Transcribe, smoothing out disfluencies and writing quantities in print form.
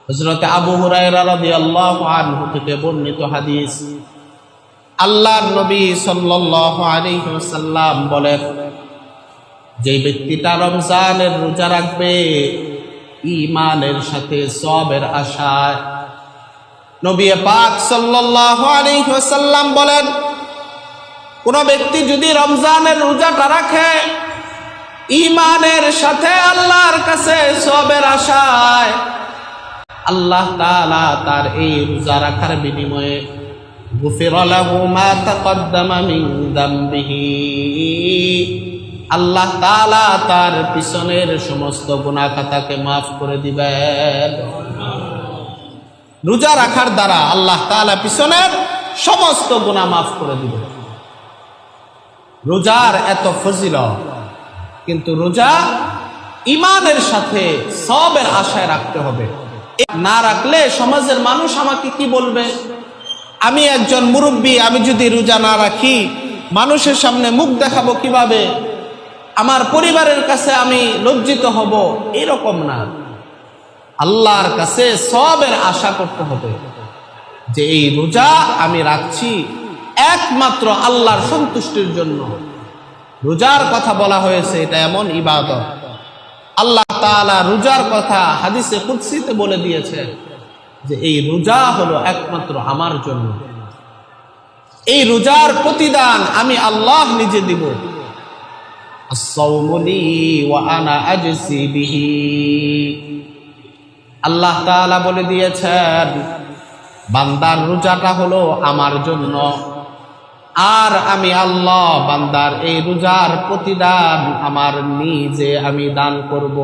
হযরত আবু হুরায়রা রাদিয়াল্লাহু আনহু থেকে বর্ণিত হাদিস, আল্লাহর নবী সাল্লাল্লাহু আলাইহি ওয়াসাল্লাম বলেন, যে ব্যক্তিটা রমজানের রোজা রাখবে ঈমানের সাথে সওয়াবের আশায়, নবী পাক সাল্লাল্লাহু আলাইহি ওয়াসাল্লাম বলেন, কোন ব্যক্তি যদি রমজানের রোজাটা রাখে ঈমানের সাথে আল্লাহর কাছে সওয়াবের আশায়, আল্লাহ তাআলা তার এই রোজা রাখার বিনিময়ে গুফিরা লাহু মা তাকদ্দামা মিন যামবিহি, আল্লাহ তাআলা তার পিছনের সমস্ত গুনাহ খাতাকে মাফ করে দিবেন। রোজা রাখার দ্বারা আল্লাহ তাআলা পিছনের সমস্ত গুনাহ মাফ করে দিবেন। রোজার এত ফজিলত, কিন্তু রোজা ঈমানের সাথে সওয়াবের আশায় রাখতে হবে। না রাখলে সমাজের মানুষ আমাকে কি বলবে? আমি একজন মুরব্বী, আমি যদি রোজা না রাখি মানুষের সামনে মুখ দেখাবো কিভাবে? আমার পরিবারের কাছে আমি লজ্জিত হব। এরকম না, আল্লাহর কাছে সওয়াবের আশা করতে হবে যে এই রোজা আমি রাখছি একমাত্র আল্লাহর সন্তুষ্টির জন্য। রোজার কথা বলা হয়েছে, এটা এমন ইবাদত, আল্লাহ তাআলা রোজার কথা হাদিসে কুদসিতে বলে দিয়েছে যে এই রোজা হলো একমাত্র আমার জন্য, এই রোজার প্রতিদান আমি আল্লাহ নিজে দিব। আস-সাওমু লি ওয়া আনা আজসি বিহি, আল্লাহ তাআলা বলে দিয়েছেন বান্দার রোজাটা হলো আমার জন্য, আর আমি আল্লাহ বান্দার এই রোজার প্রতিদান আমার নিজে আমি দান করব।